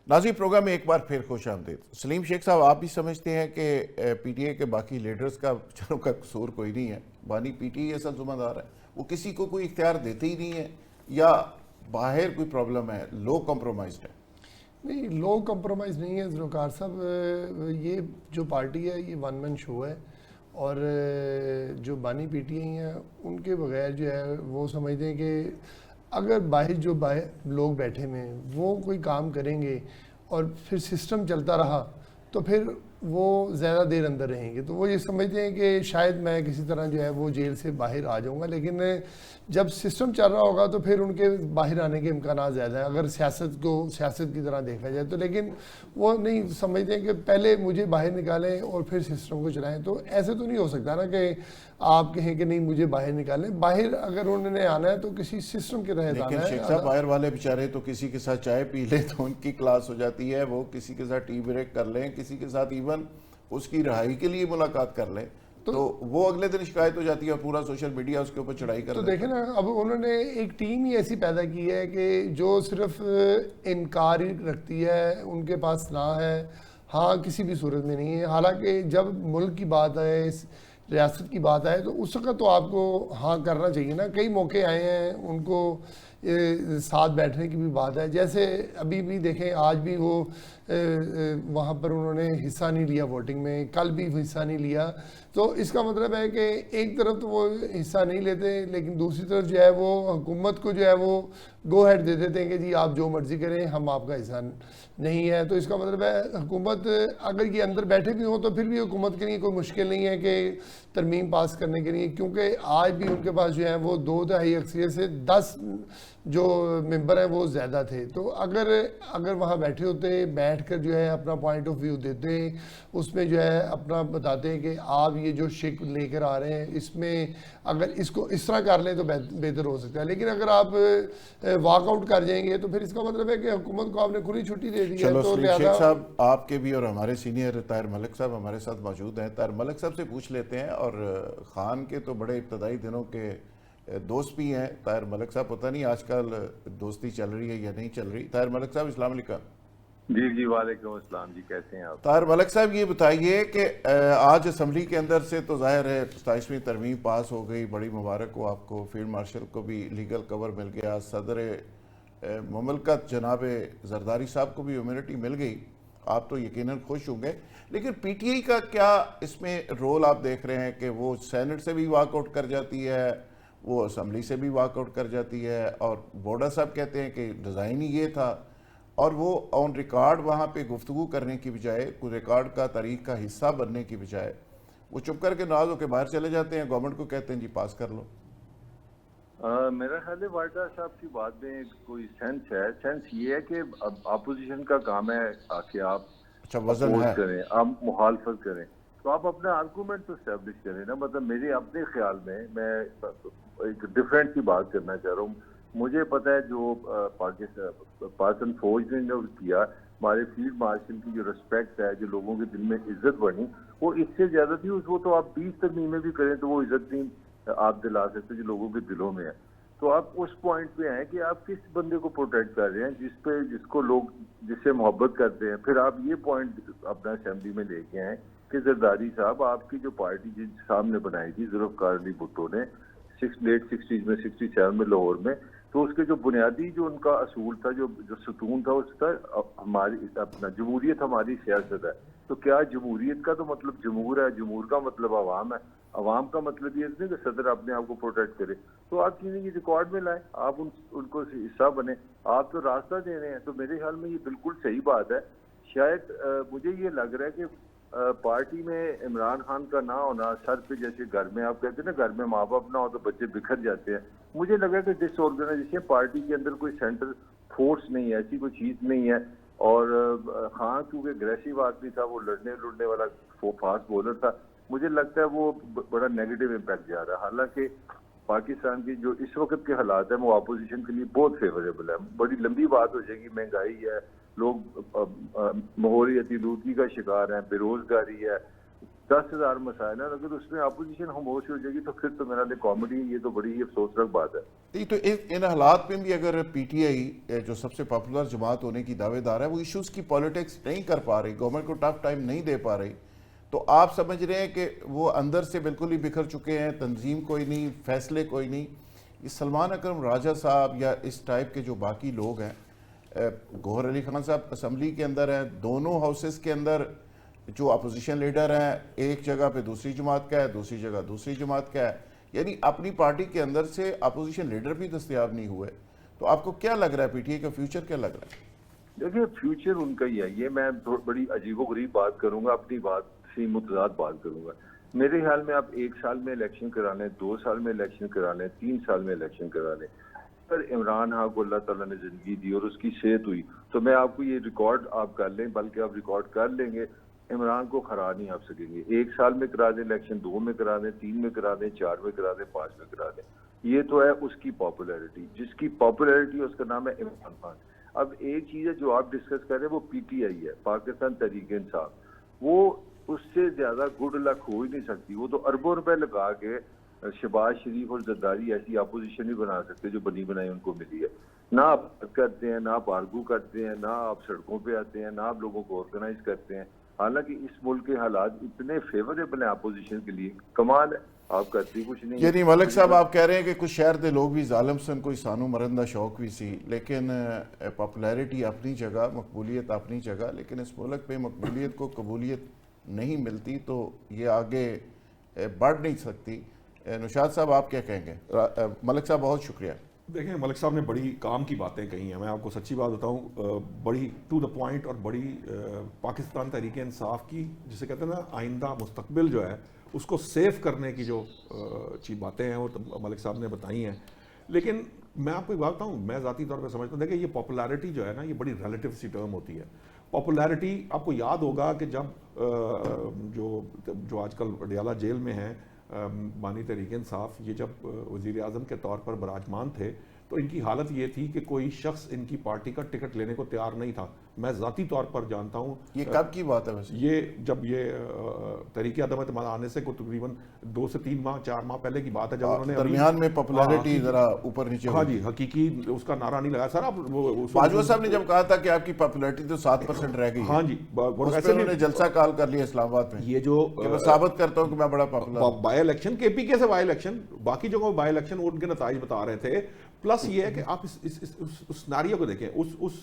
नाज़रीन, प्रोग्राम में एक बार फिर खुश आमदीद। सलीम शेख साहब, आप भी समझते हैं कि पीटीआई के बाकी लीडर्स का चलो का कसूर कोई नहीं है, बानी पीटीआई असल ज़िम्मेदार है, वो किसी को कोई इख्तियार देते ही नहीं है, या बाहर कोई प्रॉब्लम है, लो कॉम्प्रोमाइज्ड है? नहीं, लो कंप्रोमाइज़ नहीं है ज़ुल्फ़िकार साहब। ये जो पार्टी है ये वन मैन शो है, और जो बानी पीटीआई हैं उनके बगैर जो है वो समझते हैं कि अगर बाहर लोग बैठे हुए हैं वो कोई काम करेंगे और फिर सिस्टम चलता रहा तो फिर वो ज़्यादा देर अंदर रहेंगे, तो वो ये समझते हैं कि शायद मैं किसी तरह जो है वो जेल से बाहर आ जाऊंगा। लेकिन जब सिस्टम चल रहा होगा तो फिर उनके बाहर आने के इम्कान ज़्यादा है, अगर सियासत को सियासत की तरह देखा जाए तो। लेकिन वो नहीं समझते हैं कि पहले मुझे बाहर निकालें और फिर सिस्टम को चलाएं। तो ऐसे तो नहीं हो सकता ना कि आप कहें कि नहीं मुझे बाहर निकालें। बाहर अगर उन्होंने आना है तो किसी सिस्टम के तहत आना है। लेकिन शेख साहब, बाहर वाले बेचारे तो किसी के साथ चाय पी ले तो उनकी क्लास हो जाती है, वो किसी के साथ टी ब्रेक कर लें, किसी के साथ इवन उसकी रहाई के लिए मुलाकात कर लें तो वो अगले दिन शिकायत हो जाती है और पूरा सोशल मीडिया उसके ऊपर चढ़ाई कर तो देखें ना, अब उन्होंने एक टीम ही ऐसी पैदा की है कि जो सिर्फ इनकार ही रखती है, उनके पास ना है, हाँ किसी भी सूरत में नहीं है। हालांकि जब मुल्क की बात आए, रियासत की बात आए, तो उस वक्त तो आपको हाँ करना चाहिए ना। कई मौके आए हैं उनको साथ बैठने की भी बात है। जैसे अभी भी देखें, आज भी वो वहाँ पर उन्होंने हिस्सा नहीं लिया वोटिंग में, कल भी हिस्सा नहीं लिया। तो इसका मतलब है कि एक तरफ तो वो हिस्सा नहीं लेते, लेकिन दूसरी तरफ जो है वो हुकूमत को जो है वो गो हेड दे देते हैं कि जी आप जो मर्ज़ी करें, हम आपका हिस्सा नहीं है। तो इसका मतलब है हुकूमत अगर ये अंदर बैठे भी हो तो फिर भी हुकूमत के लिए कोई मुश्किल नहीं है कि तरमीम पास करने के लिए, क्योंकि आज भी उनके पास जो है वो 2/3 अक्सरियत से 10 जो मेंबर हैं वो ज़्यादा थे। तो अगर वहाँ बैठे होते, बैठ कर जो है अपना पॉइंट ऑफ व्यू देते, उसमें जो है अपना बताते हैं कि आप ये जो शिक लेकर आ रहे हैं इसमें अगर इसको इस तरह कर लें तो बेहतर हो सकता है। लेकिन अगर आप वॉकआउट कर जाएंगे तो फिर इसका मतलब है कि हुकूमत को आपने खुली छुट्टी दे दी है। चलो तो सलीम शेख साहब, आपके भी और हमारे सीनियर ताहिर मलिक साहब हमारे साथ मौजूद हैं। ताहिर मलिक साहब से पूछ लेते हैं, और ख़ान के तो बड़े इब्तदाई दिनों के दोस्त भी हैं ताहिर मलिक साहब। पता नहीं आजकल दोस्ती चल रही है या नहीं चल रही। ताहिर मलिक साहब, अस्सलाम वालेकुम। जी जी, वालेकुम अस्सलाम जी, कैसे हैं आप? ताहिर मलिक साहब, ये बताइए कि आज असम्बली के अंदर से तो ज़ाहिर है 27वीं तरमीम पास हो गई, बड़ी मुबारक हो आपको। फील्ड मार्शल को भी लीगल कवर मिल गया, सदर मुमलकत जनाब जरदारी साहब को भी इम्यूनिटी मिल गई, आप तो यकीनन खुश होंगे। लेकिन पीटीआई का क्या इसमें रोल आप देख रहे हैं कि वो सेनेट से भी वॉकआउट कर जाती है, वो असम्बली से भी वॉकआउट कर जाती है, और बोडा साहब कहते हैं कि डिज़ाइन ही ये था, और वो ऑन रिकॉर्ड वहाँ पे गुफ्तगू करने की बजाय, कोई रिकॉर्ड का तारीख का हिस्सा बनने की बजाय वो चुप करके नाज होकर बाहर चले जाते हैं, गवर्नमेंट को कहते हैं जी पास कर लो। मेरा ख्याल है वाडा साहब की बात में कोई सेंस है। सेंस ये है कि अपोजिशन का काम है कि आप वजन है, करें, आप मुखालफत करें, तो आप अपना आर्गूमेंट तो स्टैब्लिश करें ना। मतलब मेरे अपने ख्याल में, मैं एक डिफरेंट की बात करना चाह रहा हूँ। मुझे पता है जो पाकिस्तान फौज ने जो किया, हमारे फील्ड मार्शल की जो रिस्पेक्ट है, जो लोगों के दिल में इज्जत बनी, वो इससे ज्यादा थी। वो तो आप 20 तरमीमें भी करें तो वो इज्जत नहीं आप दिला सकते जो लोगों के दिलों में है। तो आप उस पॉइंट पे हैं कि आप किस बंदे को प्रोटेक्ट कर रहे हैं, जिसको लोग जिससे मोहब्बत करते हैं। फिर आप ये पॉइंट अपना असेंबली में लेके आए कि जरदारी साहब, आपकी जो पार्टी जिस सामने बनाई थी जुल्फ़िकार अली भुट्टो ने लेट 60s में, 67 में लाहौर में, तो उसके जो बुनियादी जो उनका असूल था, जो सतून था, उसका हमारी अपना जमहूरियत हमारी सियासत है। तो क्या जमहूरियत का तो मतलब जमहूर है, जमहूर का मतलब आवाम है, आवाम का मतलब ये नहीं कि सदर अपने आप को प्रोटेक्ट करे। तो आप चीज़ें की रिकॉर्ड में लाएं, आप उनको हिस्सा बने, आप तो रास्ता दे रहे हैं। तो मेरे ख्याल में ये बिल्कुल सही बात है। शायद मुझे ये लग रहा है कि पार्टी में इमरान खान का ना होना, सर पे जैसे घर में आप कहते हैं ना, घर में माँ बाप ना हो तो बच्चे बिखर जाते हैं, मुझे लगा कि डिसऑर्गेनाइजेशन, पार्टी के अंदर कोई सेंट्रल फोर्स नहीं है, ऐसी कोई चीज़ नहीं है। और हाँ, क्योंकि अग्रेसिव आदमी था, वो लड़ने वाला फास्ट बॉलर था, मुझे लगता है वो बड़ा नेगेटिव इम्पैक्ट जा रहा है। हालांकि पाकिस्तान की जो इस वक्त के हालात है वो अपोजिशन के लिए बहुत फेवरेबल है। बड़ी लंबी बात हो जाएगी, महंगाई है, लोग माहौलियाती आलूदगी का शिकार हैं, बेरोजगारी है, 10,000 مسائل ہیں, اگر اس میں اپوزیشن خاموش ہو جائے گی تو پھر تو میرا لیے کامیڈی, یہ تو بڑی افسوسناک بات ہے. تو ان حالات میں بھی اگر پی ٹی آئی جو سب سے پاپولر جماعت ہونے کی دعوے دار ہے وہ ایشوز کی پولیٹکس نہیں کر پا رہی, گورنمنٹ کو ٹف ٹائم نہیں دے پا رہی, تو آپ سمجھ رہے ہیں کہ وہ اندر سے بالکل ہی بکھر چکے ہیں, تنظیم کوئی نہیں, فیصلے کوئی نہیں. یہ سلمان اکرم راجہ صاحب یا اس ٹائپ کے جو باقی لوگ ہیں, گوہر علی خان صاحب اسمبلی کے اندر ہیں, دونوں ہاؤسز کے اندر جو اپوزیشن لیڈر ہیں ایک جگہ پہ دوسری جماعت کا ہے, دوسری جگہ دوسری جماعت کا ہے, یعنی اپنی پارٹی کے اندر سے اپوزیشن لیڈر بھی دستیاب نہیں ہوئے. تو آپ کو کیا لگ رہا ہے پی ٹی آئی کا فیوچر کیا لگ رہا ہے؟ دیکھیے فیوچر ان کا ہی ہے, یہ میں بڑی عجیب و غریب بات کروں گا, اپنی بات سے متضاد بات کروں گا. میرے خیال میں آپ 1 سال میں الیکشن کرا لیں, 2 سال میں الیکشن کرا لیں, 3 سال میں الیکشن کرا لیں, پر عمران خان کو اللہ تعالیٰ نے زندگی دی اور اس کی صحت ہوئی تو میں آپ کو یہ ریکارڈ آپ کر لیں, بلکہ آپ ریکارڈ کر لیں گے, عمران کو ہرا نہیں آپ سکیں گے. 1 سال میں کرا دیں الیکشن, 2 میں کرا دیں, 3 میں کرا دیں, 4 میں کرا دیں, 5 میں کرا دیں. یہ تو ہے اس کی پاپولیرٹی, جس کی پاپولیرٹی اس کا نام ہے عمران خان. اب ایک چیز ہے جو آپ ڈسکس کر رہے ہیں وہ پی ٹی آئی ہے, پاکستان تحریک انصاف, وہ اس سے زیادہ گڈ لک ہو ہی نہیں سکتی. وہ تو اربوں روپے لگا کے شہباز شریف اور زرداری ایسی اپوزیشن نہیں بنا سکتے جو بنی بنائی ان کو ملی ہے. نہ آپ بات کرتے ہیں, نہ آپ آرگو کرتے ہیں, نہ آپ سڑکوں پہ آتے ہیں, نہ آپ لوگوں کو آرگنائز کرتے ہیں. حالانکہ اس ملک کے حالات اتنے فیوریبل ہیں اپوزیشن کے لیے, کمال ہے, آپ کرتی کچھ نہیں. یعنی ملک صاحب آپ کہہ رہے ہیں کہ کچھ شہر دے لوگ بھی ظالم سن, کوئی سانو مرندہ شوق بھی سی, لیکن پاپولیرٹی اپنی جگہ, مقبولیت اپنی جگہ, لیکن اس ملک پہ مقبولیت کو قبولیت نہیں ملتی تو یہ آگے بڑھ نہیں سکتی. نشاط صاحب آپ کیا کہیں گے؟ ملک صاحب بہت شکریہ. دیکھیں ملک صاحب نے بڑی کام کی باتیں کہی ہیں, میں آپ کو سچی بات بتاؤں, بڑی ٹو دا پوائنٹ اور بڑی پاکستان تحریک انصاف کی جسے کہتے ہیں نا آئندہ مستقبل جو ہے اس کو سیف کرنے کی جو باتیں ہیں وہ ملک صاحب نے بتائی ہیں. لیکن میں آپ کو ایک بات بتاؤں, میں ذاتی طور پہ سمجھتا ہوں, دیکھیں یہ پاپولیرٹی جو ہے نا یہ بڑی ریلیٹیو سی ٹرم ہوتی ہے. پاپولیرٹی آپ کو یاد ہوگا کہ جب جو آج کل ڈیالہ جیل میں ہیں بانی تحریک انصاف, یہ جب وزیر اعظم کے طور پر براجمان تھے تو ان کی حالت یہ تھی کہ کوئی شخص ان کی پارٹی کا ٹکٹ لینے کو تیار نہیں تھا. میں ذاتی طور پر جانتا ہوں. یہ کب کی بات ہے ویسے؟ یہ جب یہ تحریک عدم اعتماد آنے سے کوئی تقریباً 2 سے 3 ماہ 4 ماہ پہلے کی بات ہے, جب انہوں نے درمیان میں پاپولیرٹی ذرا اوپر نیچے. ہاں جی, حقیقی اس کا نارا نہیں لگا سر. آپ باجوہ صاحب نے جب کہا تھا کہ آپ کی پاپولیرٹی تو 7% رہ گئی, ہاں جی, انہوں نے جلسہ کال کر لیا اسلام آباد میں, یہ جو میں ثابت کرتا ہوں کہ میں بڑا پاپولر. بائی الیکشن کے پی کے سے بائی الیکشن, باقی جگہوں بائی الیکشن ان کے نتائج بتا رہے تھے. پلس یہ ہے کہ آپ اس سیناریو کو دیکھیں, اس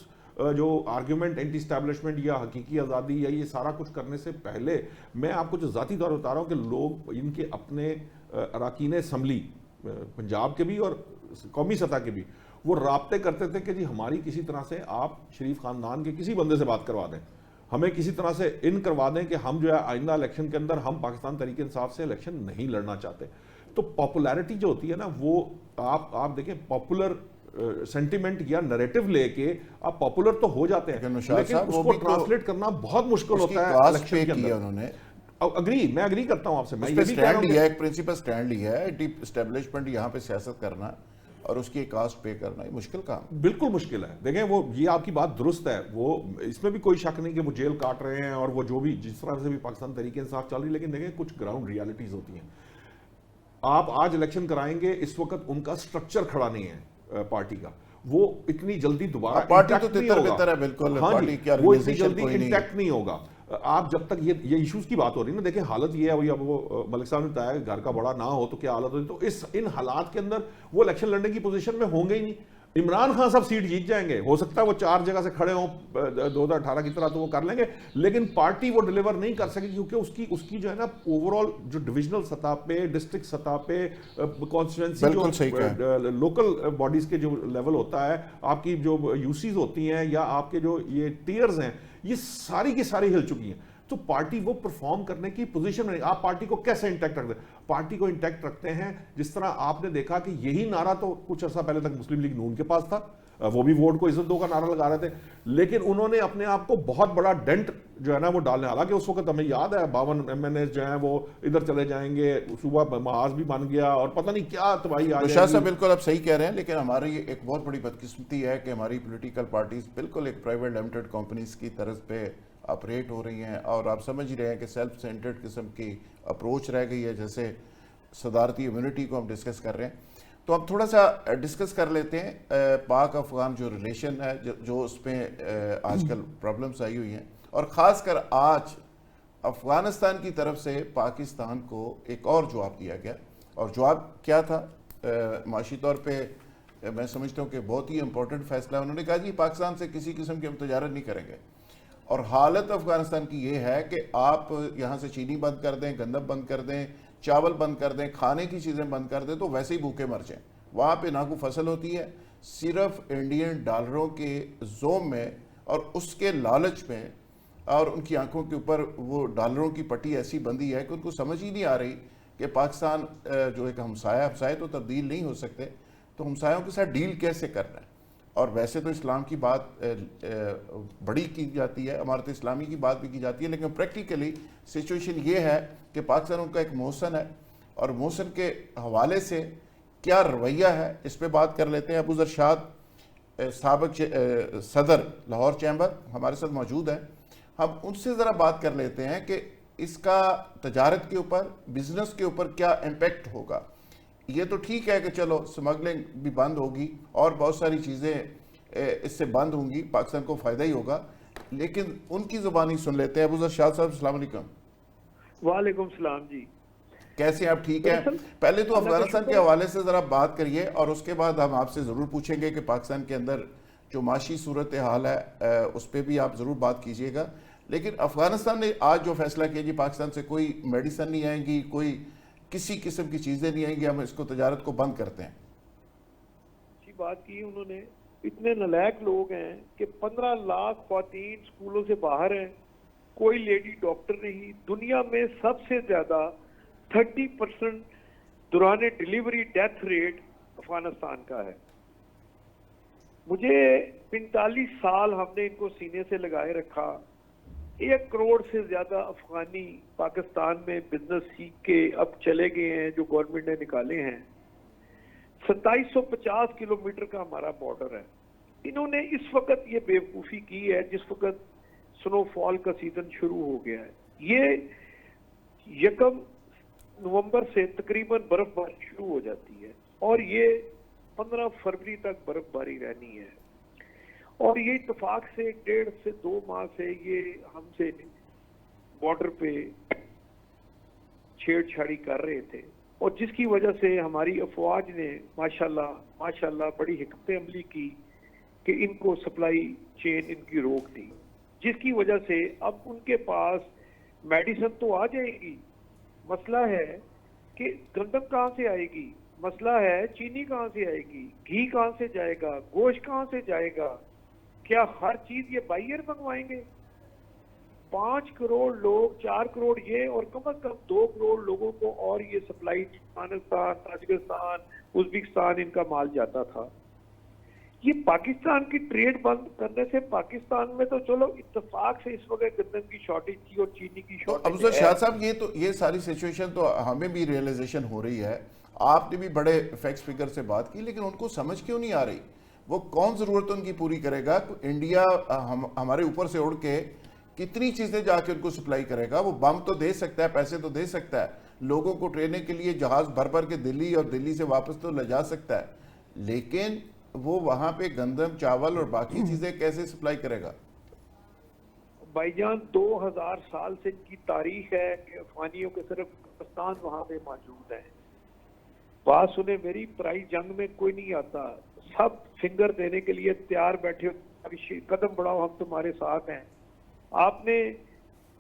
جو آرگیومنٹ اینٹی اسٹیبلشمنٹ یا حقیقی آزادی یا یہ سارا کچھ کرنے سے پہلے میں آپ کو جو ذاتی طور پر بتا رہا ہوں کہ لوگ ان کے اپنے اراکین اسمبلی پنجاب کے بھی اور قومی سطح کے بھی وہ رابطے کرتے تھے کہ جی ہماری کسی طرح سے آپ شریف خاندان کے کسی بندے سے بات کروا دیں, ہمیں کسی طرح سے ان کروا دیں کہ ہم جو ہے آئندہ الیکشن کے اندر ہم پاکستان تحریک انصاف سے الیکشن نہیں لڑنا چاہتے. تو پاپولیرٹی جو ہوتی ہے نا وہ آپ دیکھیں پاپولر سینٹیمنٹ یا نریٹو لے کے آپ پاپولر تو ہو جاتے ہیں, لیکن اس کو ٹرانسلیٹ کرنا بہت مشکل ہوتا ہے الیکشن کے اندر. میں اگری کرتا ہوں آپ سے, میں یہ بھی کہہ رہا ہوں کہ ایک پرنسپل سٹینڈ لیا ہے, ڈیپ اسٹیبلشمنٹ یہاں پہ سیاست کرنا اور اس کی کاسٹ پے کرنا, یہ مشکل کام, بالکل مشکل ہے. دیکھیں وہ یہ آپ کی بات درست ہے, وہ اس میں بھی کوئی شک نہیں کہ وہ جیل کاٹ رہے ہیں اور وہ جو بھی جس طرح سے بھی پاکستان تحریک انصاف چل رہی ہے, لیکن دیکھیں کچھ گراؤنڈ ریالٹیز ہوتی ہیں. آپ آج الیکشن کرائیں گے, اس وقت ان کا سٹرکچر کھڑا نہیں ہے پارٹی کا, وہ اتنی جلدی دوبارہ پارٹی تو تتر بتر ہے بالکل, پارٹی کیا وہ اتنی جلدی انٹیکٹ نہیں ہوگا. آپ جب تک یہ ایشوز کی بات ہو رہی ہے نا, دیکھیں حالت یہ ہے, اب وہ ملک صاحب نے بتایا کہ گھر کا بڑا نہ ہو تو کیا حالت ہوتی, تو ان حالات کے اندر وہ الیکشن لڑنے کی پوزیشن میں ہوں گے ہی نہیں. عمران خان صاحب سیٹ جیت جائیں گے, ہو سکتا ہے وہ 4 جگہ سے کھڑے ہوں 2018 کی طرح, تو وہ کر لیں گے, لیکن پارٹی وہ ڈیلیور نہیں کر سکے کیونکہ اس کی جو ہے نا اوور آل جو ڈویژنل سطح پہ, ڈسٹرکٹ سطح پہ, کانسٹیٹوینسی جو لوکل باڈیز کے جو لیول ہوتا ہے, آپ کی جو یو سیز ہوتی ہیں یا آپ کے جو یہ ٹیئرز ہیں, یہ ساری کی ساری ہل چکی ہیں. تو پارٹی وہ پرفارم کرنے کی پوزیشن میں نہیں. آپ پارٹی کو کیسے انٹیکٹ رکھتے ہیں؟ پارٹی کو انٹیکٹ رکھتے ہیں جس طرح آپ نے دیکھا کہ یہی نعرہ تو کچھ عرصہ پہلے تک مسلم لیگ نون کے پاس تھا, وہ بھی ووٹ کو عزت دو کا نعرہ لگا رہے تھے, لیکن انہوں نے اپنے آپ کو بہت بڑا ڈینٹ جو ہے نا وہ ڈالنے, حالانکہ اس وقت ہمیں یاد ہے 52 MNAs جو ہیں وہ ادھر چلے جائیں گے, صوبہ محاذ بھی بن گیا اور پتہ نہیں کیا تباہی آ جائے گی. شاہ صاحب بالکل آپ صحیح کہہ رہے ہیں, لیکن ہماری ایک بہت بڑی بدقسمتی ہے کہ ہماری پولیٹیکل پارٹیز بالکل ایک پرائیویٹ لمیٹڈ کمپنیز کی طرز پہ ऑपरेट हो रही हैं, और आप समझ ही रहे हैं कि सेल्फ सेंटर्ड किस्म की अप्रोच रह गई है, जैसे सदारती इम्यूनिटी को हम डिस्कस कर रहे हैं। तो अब थोड़ा सा डिस्कस कर लेते हैं पाक अफगान जो रिलेशन है, जो उसमें आजकल प्रॉब्लम्स आई हुई हैं, और ख़ासकर आज अफ़गानिस्तान की तरफ से पाकिस्तान को एक और जवाब दिया गया। और जवाब क्या था? माशी तौर पे मैं समझता हूँ कि बहुत ही इंपॉर्टेंट फैसला है। उन्होंने कहा जी पाकिस्तान से किसी किस्म की हम तजारत नहीं करेंगे, और हालत अफ़गानिस्तान की ये है कि आप यहाँ से चीनी बंद कर दें, गंदम बंद कर दें, चावल बंद कर दें, खाने की चीज़ें बंद कर दें, तो वैसे ही भूखे मर जाएं। वहाँ पे ना कोई फसल होती है, सिर्फ इंडियन डॉलरों के जोम में और उसके लालच में, और उनकी आंखों के ऊपर वो डॉलरों की पट्टी ऐसी बंधी है कि उनको समझ ही नहीं आ रही कि पाकिस्तान जो एक हमसाए तो तब्दील नहीं हो सकते, तो हमसायों के साथ डील कैसे करना है। और वैसे तो इस्लाम की बात बड़ी की जाती है, इमारत इस्लामी की बात भी की जाती है, लेकिन प्रैक्टिकली सिचुएशन ये है कि पाकिस्तान उनका एक मोहसन है, और मोहसन के हवाले से क्या रवैया है, इस पे बात कर लेते हैं। अबू जरशाद साबिक सदर लाहौर चैम्बर हमारे साथ मौजूद है, हम उनसे ज़रा बात कर लेते हैं कि इसका तजारत के ऊपर, बिजनेस के ऊपर क्या इम्पेक्ट होगा। ये तो ठीक है कि चलो स्मगलिंग भी बंद होगी और बहुत सारी चीज़ें इससे बंद होंगी, पाकिस्तान को फ़ायदा ही होगा, लेकिन उनकी ज़ुबानी सुन लेते हैं। अबू जरशाद साहब अस्सलाम वालेकुम। वालेकुम सलाम जी, कैसे आप? ठीक है। पहले तो अफगानिस्तान के हवाले से ज़रा बात करिए, और उसके बाद हम आपसे ज़रूर पूछेंगे कि पाकिस्तान के अंदर जो माशी सूरत हाल है उस पर भी आप ज़रूर बात कीजिएगा। लेकिन अफगानिस्तान ने आज जो फैसला किया जी, पाकिस्तान से कोई मेडिसिन नहीं आएंगी, कोई किसी किस्म की चीज़ें नहीं आएंगी, हम इसको तजारत को बंद करते हैं। अच्छी बात की उन्होंने। इतने नालायक लोग हैं कि 15 लाख ख्वातीन स्कूलों से बाहर हैं, कोई लेडी डॉक्टर नहीं। दुनिया में सबसे ज़्यादा 30% दौरान डिलीवरी डेथ रेट अफगानिस्तान का है। मुझे 45 साल हमने इनको सीने से लगाए रखा। 1 करोड़ से ज्यादा अफगानी पाकिस्तान में बिजनेस सीख के अब चले गए हैं, जो गवर्नमेंट ने निकाले हैं। 2750 किलोमीटर का हमारा बॉर्डर है। इन्होंने इस वक्त ये बेवकूफ़ी की है जिस वक्त स्नोफॉल का सीजन शुरू हो गया है। ये 1 नवंबर से तकरीबन बर्फबारी शुरू हो जाती है, और ये 15 फरवरी तक बर्फबारी रहनी है। और ये इत्तेफाक से 1.5 से 2 माह से ये हमसे बॉर्डर पे छेड़छाड़ी कर रहे थे, और जिसकी वजह से हमारी अफवाज ने माशाल्लाह बड़ी हिकमत अमली की कि इनको सप्लाई चेन इनकी रोक दी, जिसकी वजह से अब उनके पास मेडिसिन तो आ जाएगी। मसला है कि गंदम कहाँ से आएगी, मसला है चीनी कहाँ से आएगी, घी कहाँ से जाएगा, गोश्त कहाँ से जाएगा, क्या हर चीज ये बाहर मंगवाएंगे? 5 करोड़ लोग, 4 करोड़ ये, और कम से कम 2 करोड़ लोगों को और ये सप्लाई अफगानिस्तान, ताजिकिस्तान, उज्बेकिस्तान इनका माल जाता था। ये पाकिस्तान की ट्रेड बंद करने से, पाकिस्तान में तो चलो इत्तेफाक से इस वक्त गंदम की शॉर्टेज थी और चीनी की शॉर्टेज। अफजल शाह साहब, ये सारी सिचुएशन तो हमें भी रियलाइजेशन हो रही है, आपने भी बड़े फैक्ट्स फिगर से बात की, लेकिन उनको समझ क्यों नहीं आ रही? वो कौन ज़रूरत उनकी पूरी करेगा? इंडिया हमारे ऊपर से उड़ के कितनी चीज़ें जाके उनको सप्लाई करेगा? वो बम तो दे सकता है, पैसे तो दे सकता है, लोगों को ट्रेनिंग के लिए जहाज़ भर भर के दिल्ली और दिल्ली से वापस तो ले जा सकता है, लेकिन वो वहाँ पे गंदम, चावल और बाकी चीज़ें कैसे सप्लाई करेगा? भाईजान 2000 साल से इनकी तारीख है कि अफगानियों के सिर्फ पाकिस्तान वहाँ पे मौजूद है। बात सुने मेरी, पराई जंग में कोई नहीं आता, सब फिंगर देने के लिए तैयार बैठे, कदम बढ़ाओ हम तुम्हारे साथ हैं। आपने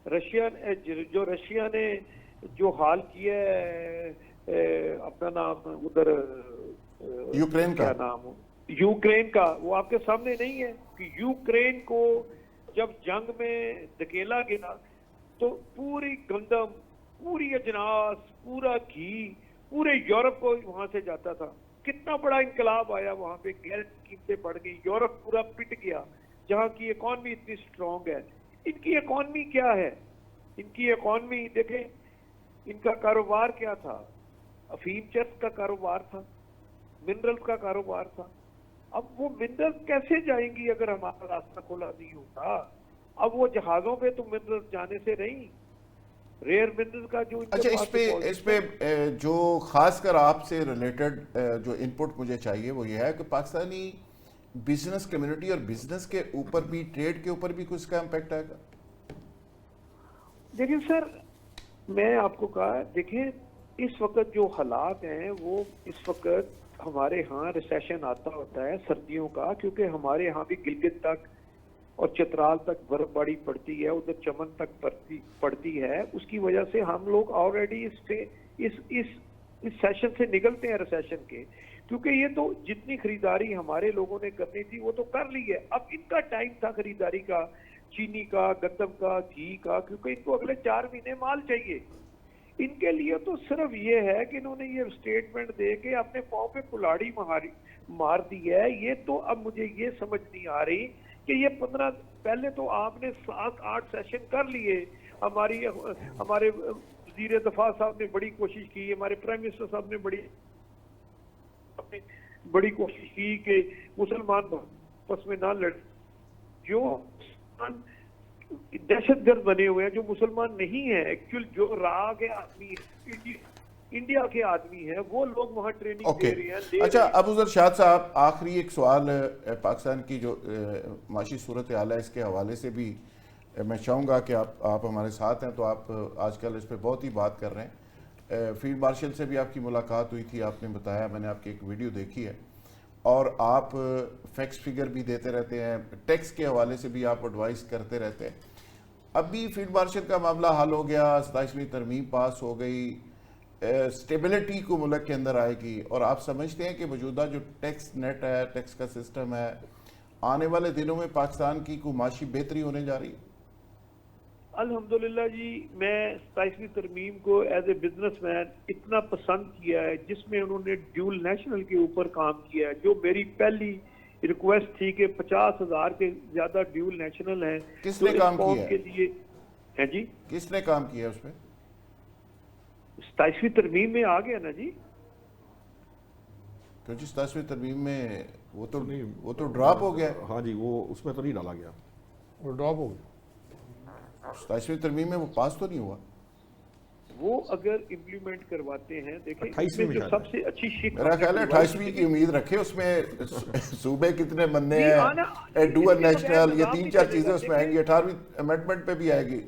रशिया ने जो हाल किया है अपना नाम उधर यूक्रेन का, क्या नाम, यूक्रेन का, वो आपके सामने नहीं है कि यूक्रेन को जब जंग में धकेला गया तो पूरी गंदम, पूरी अजनास, पूरा घी पूरे यूरोप को वहां से जाता था। कितना बड़ा इंकलाब आया वहां पे, गैस कीमतें बढ़ गई, यूरोप पूरा पिट गया, जहां की इकॉनमी इतनी स्ट्रांग है। इनकी इकॉनमी क्या है? इनकी इकॉनमी देखें, इनका कारोबार क्या था? अफीम चरस का कारोबार था, मिनरल्स का कारोबार था। अब वो मिनरल्स कैसे जाएंगी अगर हमारा रास्ता खुला नहीं होगा? अब वो जहाजों पे तो मिनरल जाने से नहीं, रेयर मिनरल का जो अच्छा, इस पे जो खासकर आपसे रिलेटेड जो इनपुट मुझे चाहिए वो ये है कि पाकिस्तानी बिजनेस कम्युनिटी और बिजनेस के ऊपर भी, ट्रेड के ऊपर भी कुछ इसका इम्पैक्ट आएगा? देखिए सर, मैं आपको कहा, देखिए इस वक्त जो हालात हैं वो इस वक्त हमारे यहाँ रिसेशन आता होता है सर्दियों का, क्योंकि हमारे यहाँ भी गिलगित तक और चित्राल तक बर्फबारी पड़ती है, उधर चमन तक पड़ती है। उसकी वजह से हम लोग ऑलरेडी इस सेशन से निकलते हैं रिसेशन के, क्योंकि ये तो जितनी खरीदारी हमारे लोगों ने करनी थी वो तो कर ली है। अब इनका टाइम था खरीदारी का, चीनी का, गंदम का, घी का, क्योंकि इनको अगले 4 महीने माल चाहिए। इनके लिए तो सिर्फ ये है कि इन्होंने ये स्टेटमेंट दे के अपने पाँव पे कुल्हाड़ी मार दी है। ये तो अब मुझे ये समझ नहीं आ रही कि ये 15 पहले तो आपने 7-8 सेशन कर लिए। हमारे वज़ीर दफा साहब ने बड़ी कोशिश की, हमारे प्राइम मिनिस्टर साहब ने बड़ी कोशिश की कि मुसलमान आपस में ना लड़े। जो दहशतगर्द बने हुए हैं, जो मुसलमान नहीं है, एक्चुअल जो राह के आदमी इंडिया के आदमी हैं, वो लोग वहाँ ट्रेनिंग दे रहे हैं। अच्छा, अबू ज़र शाद साहब, आखिरी एक सवाल, पाकिस्तान की जो माशी सूरत हाल है इसके हवाले से भी मैं चाहूँगा कि आप हमारे साथ हैं, तो आप आजकल इस पर बहुत ही बात कर रहे हैं। फील्ड मार्शल से भी आपकी मुलाकात हुई थी, आपने बताया, मैंने आपकी एक वीडियो देखी है, और आप फैक्स फिगर भी देते रहते हैं, टैक्स के हवाले से भी आप एडवाइस करते रहते हैं। अभी फील्ड मार्शल का मामला हल हो गया, 27वीं तरमीम पास हो गई, स्टेबिलिटी को मुल्क के अंदर आएगी, और आप समझते हैं कि मौजूदा जो टैक्स नेट है, टैक्स का सिस्टम है, आने वाले दिनों में पाकिस्तान की कोई माशी बेहतरी होने जा रही है? अल्हम्दुलिल्लाह जी, मैं 27वीं तरमीम को एज ए बिजनेसमैन इतना पसंद किया है, जिसमें उन्होंने ड्यूल नेशनल के ऊपर काम किया है। जो मेरी पहली रिक्वेस्ट थी कि 50,000 के ज्यादा ड्यूल नेशनल हैं, किसने तो काम किया के लिए है जी, किसने काम किया उस पर? 27वीं तरमीम में आ गया ना जी, क्योंकि 27वीं तरमीम में वो तो ड्रॉप हो गया। हाँ जी, वो उसमें तो नहीं डाला गया, वो ड्रॉप हो गया। 27वीं तरमीम में वो पास तो नहीं हुआ। वो अगर इम्प्लीमेंट करवाते हैं, देखें 28वीं में जो सबसे अच्छी शिक मेरा ख्याल है 28वीं की उम्मीद रखे, उसमें सूबे कितने बनने हैं, डुअल नेशनल, ये 3-4 चीजें उसमें आएंगी, 18वीं अमेंडमेंट पे भी आएगी,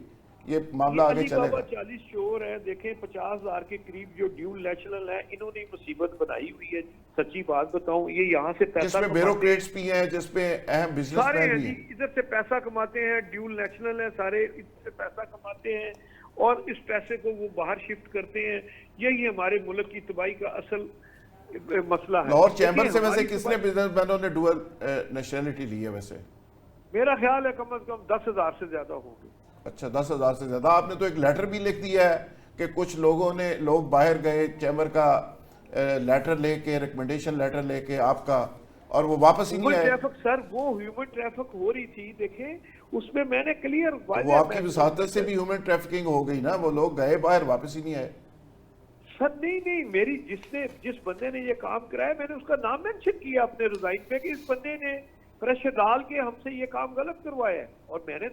ये मामला आगे चलेगा। 40 शोर है, देखें 50,000 के करीब जो ड्यूल नेशनल है, इन्होंने मुसीबत बनाई हुई है। सच्ची बात बताऊं, ये यहाँ से पैसा जिसमें ब्यूरोक्रेट्स भी हैं, जिसमें अहम बिजनेसमैन भी हैं, इधर से पैसा कमाते हैं, ड्यूल नेशनल है सारे, इधर से पैसा कमाते हैं और इस पैसे को वो बाहर शिफ्ट करते हैं। यही हमारे मुल्क की तबाही का असल मसला है। लाहौर चैम्बर से वैसे किसने बिजनेसमैनों ने डुअल नेशनलिटी ली है? वैसे मेरा ख्याल है कम से कम 10,000 से ज्यादा होंगे। अच्छा, 10,000 से ज्यादा। आपने तो एक लेटर भी लिख दिया है कि कुछ लोग बाहर गए चैम्बर का लेटर लेके, रिकमेंडेशन लेटर लेके आपका, और वो वापस ही नहीं आए। सर, वो ह्यूमन ट्रैफिक हो रही थी, देखें उसमें मैंने क्लियर, वो आपकी वसातत से भी ह्यूमन ट्रैफिकिंग हो गई ना, वो लोग गए बाहर, वापस ही नहीं आए। सर नहीं, मेरी जिस बंदे ने ये काम कराया, मैंने उसका नाम मेंशन किया अपने रिजाइन पे कि इस बंदे ने प्रेशर डाल के हमसे ये काम गलत करवाया है। और मैंने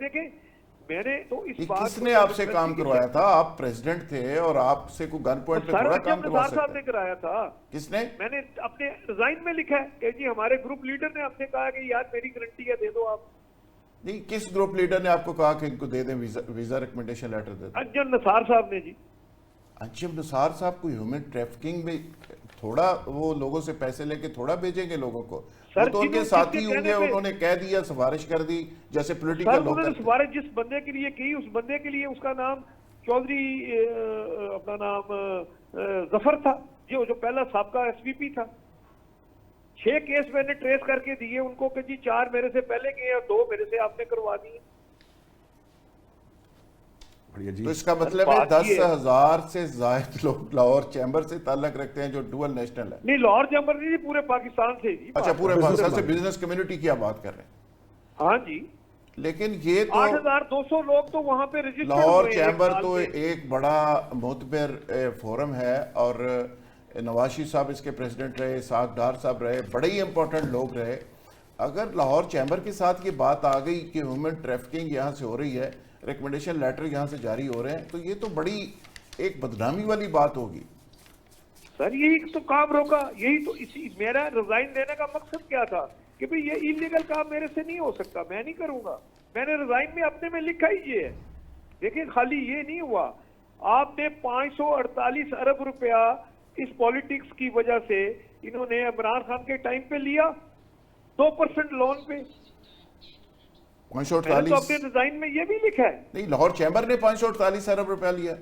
तो इस बात, किसने आपसे काम करवाया था? आप प्रेसिडेंट थे और आपसे कोई गन पॉइंट पे थोड़ा काम करवा सकते? साहब ने कराया था। किसने? मैंने अपने रिजाइन में लिखा है कि जी हमारे ग्रुप लीडर ने आपसे कहा कि यार मेरी गारंटी है, दे दो आप। नहीं, किस ग्रुप लीडर ने आपको कहा कि इनको दे दें वीजा रिकमेंडेशन लेटर दे दें? अंजम नसार साहब ने जी। अंजम नसार साहब को ह्यूमन ट्रैफिकिंग में थोड़ा, वो लोगों से पैसे लेके थोड़ा भेजेंगे लोगों को? वो तो उनके साथी होंगे, उन्होंने कह दिया, सिफारिश कर दी, जैसे पॉलिटिकल लोग। सिफारिश जिस बंदे के लिए की, उस बंदे के लिए उसका नाम चौधरी, अपना नाम जफर था, जो पहला साबका एसवीपी था। 6 केस मैंने ट्रेस करके दिए उनको कि जी 4 मेरे से पहले के और 2 मेरे से आपने करवा दिए। तो इसका मतलब है 10,000 से ज्यादा लोग लाहौर चैम्बर से ताल्लुक रखते हैं, जो डुअल नेशनल है। नहीं, लाहौर चैम्बर नहीं, पूरे पाकिस्तान से जी। अच्छा, पूरे पाकिस्तान से बिजनेस कम्युनिटी की आप बात कर रहे हैं? हाँ जी। लेकिन ये तो 8,200 लोग तो वहां पे रजिस्टर्ड हुए हैं। लाहौर चैम्बर तो एक बड़ा मोतबर फोरम है, और नवाज शरीफ साहब इसके प्रेसिडेंट रहे, साग डार साहब रहे, बड़े ही इंपॉर्टेंट लोग रहे। اگر لاہور چیمبر کے ساتھ یہ بات آ گئی کہ ہیومن ٹریفکنگ یہاں سے ہو رہی ہے, ریکمنڈیشن لیٹر یہاں سے جاری ہو رہے ہیں, تو یہ تو بڑی ایک بدنامی والی بات ہوگی. سر یہی تو کام روکا, یہی تو میرا ریزائن دینے کا مقصد کیا تھا کہ بھئی یہ ایلیگل کام میرے سے نہیں ہو سکتا, میں نہیں کروں گا. میں نے ریزائن میں اپنے میں لکھا ہی یہ ہے. دیکھیں خالی یہ نہیں ہوا, آپ نے 548 ارب روپیہ اس پالیٹکس کی وجہ سے انہوں نے عمران خان کے ٹائم پہ لیا 2% لون پہ. میں نے تو اپنے ڈیزائن میں یہ بھی لکھا ہے. نہیں, لاہور چیمبر نے 548 ارب روپیہ لیا.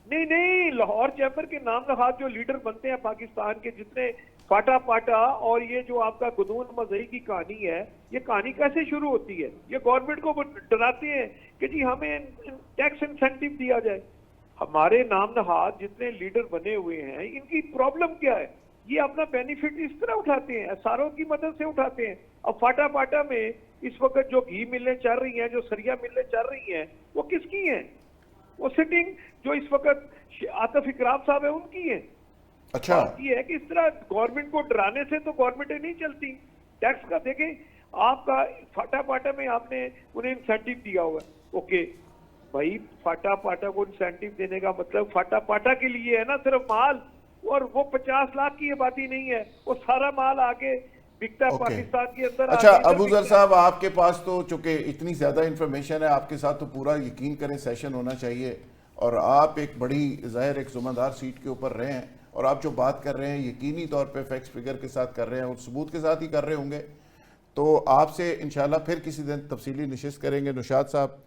نہیں, لاہور چیمبر کے نام نہاد جو لیڈر بنتے ہیں پاکستان کے, جتنے پاٹا پاٹا, اور یہ جو آپ کا گدون مزہی کی کہانی ہے, یہ کہانی کیسے شروع ہوتی ہے؟ یہ گورنمنٹ کو ڈراتے ہیں کہ جی ہمیں ٹیکس انسینٹیو دیا جائے. ہمارے نام نہاد جتنے لیڈر بنے ہوئے ہیں, ان کی پرابلم کیا ہے؟ یہ اپنا بینیفٹ اس طرح اٹھاتے ہیں, SRO کی مدد سے اٹھاتے ہیں. اب فاٹا پاٹا میں اس وقت جو گھی ملیں چل رہی ہیں, جو سریا ملیں چل رہی ہیں, وہ کس کی ہیں؟ وہ سٹنگ جو اس وقت عاطف اکرام صاحب ہیں ان کی ہیں. اچھا, یہ ہے کہ اس طرح گورنمنٹ کو ڈرانے سے تو گورنمنٹیں نہیں چلتی. ٹیکس کا دیکھیں آپ کا فاٹا پاٹا میں آپ نے انہیں انسینٹیو دیا ہوا ہے. اوکے بھائی, فاٹا پاٹا کو انسینٹیو دینے کا مطلب فاٹا پاٹا کے لیے ہے نا صرف مال, اور وہ 50 لاکھ کی آبادی نہیں ہے, وہ سارا مال آگے بکتا ہے پاکستان کے اندر. اچھا ابو ذر صاحب, آپ کے پاس تو چونکہ اتنی زیادہ انفارمیشن ہے, آپ کے ساتھ تو پورا یقین کریں سیشن ہونا چاہیے, اور آپ ایک بڑی ظاہر ایک ذمہ دار سیٹ کے اوپر رہے ہیں, اور آپ جو بات کر رہے ہیں یقینی طور پہ فیکٹس فگر کے ساتھ کر رہے ہیں اور ثبوت کے ساتھ ہی کر رہے ہوں گے. تو آپ سے انشاءاللہ پھر کسی دن تفصیلی نشست کریں گے. نشاد صاحب,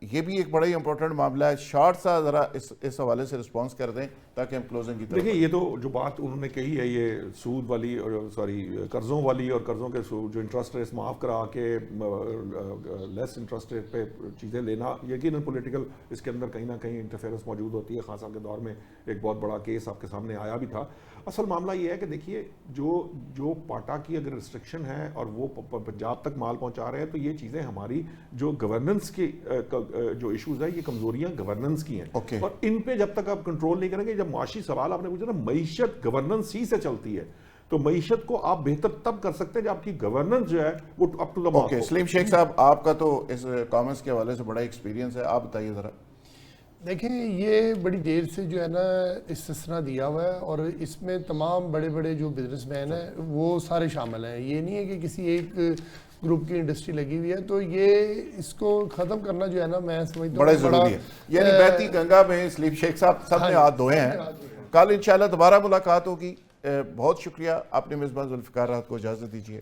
یہ بھی ایک بڑا ہی امپورٹنٹ معاملہ ہے, شارٹ سا ذرا اس حوالے سے رسپانس کر دیں تاکہ ہم کلوزنگ کی طرف. دیکھیں یہ تو جو بات انہوں نے کہی ہے, یہ سود والی اور قرضوں والی, اور قرضوں کے جو انٹرسٹ ریٹس معاف کرا کے لیس انٹرسٹ ریٹ پہ چیزیں لینا, یقیناً پولیٹیکل اس کے اندر کہیں نہ کہیں انٹرفیئرنس موجود ہوتی ہے. خان صاحب کے دور میں ایک بہت بڑا کیس آپ کے سامنے آیا بھی تھا. اصل معاملہ یہ ہے کہ دیکھیے جو پاٹا کی اگر ریسٹرکشن ہے اور وہ پنجاب تک مال پہنچا رہے ہیں, تو یہ چیزیں ہماری جو گورننس کی جو ایشوز ہیں, یہ کمزوریاں گورننس کی ہیں, اور ان پہ جب تک آپ کنٹرول نہیں کریں گے. جب معاشی سوال آپ نے پوچھا نا, معیشت گورننس ہی سے چلتی ہے, تو معیشت کو آپ بہتر تب کر سکتے ہیں جب آپ کی گورننس جو ہے وہ اپ ٹو دا مارک. سلیم شیخ صاحب, آپ کا تو اس کامنٹس کے حوالے سے بڑا ایکسپیرینس ہے, آپ بتائیے ذرا. دیکھیں یہ بڑی دیر سے جو ہے نا استثنا دیا ہوا ہے, اور اس میں تمام بڑے بڑے جو بزنس مین ہیں وہ سارے شامل ہیں. یہ نہیں ہے کہ کسی ایک گروپ کی انڈسٹری لگی ہوئی ہے. تو یہ اس کو ختم کرنا جو ہے نا, میں سمجھتا ہوں بڑا ضروری ہے. یعنی بہتی گنگا میں سلیم شیخ صاحب سب نے ہاتھ دھوئے ہیں. کل انشاءاللہ دوبارہ ملاقات ہوگی. بہت شکریہ, آپ نے میزبان ذوالفقار راحت کو اجازت دیجیے.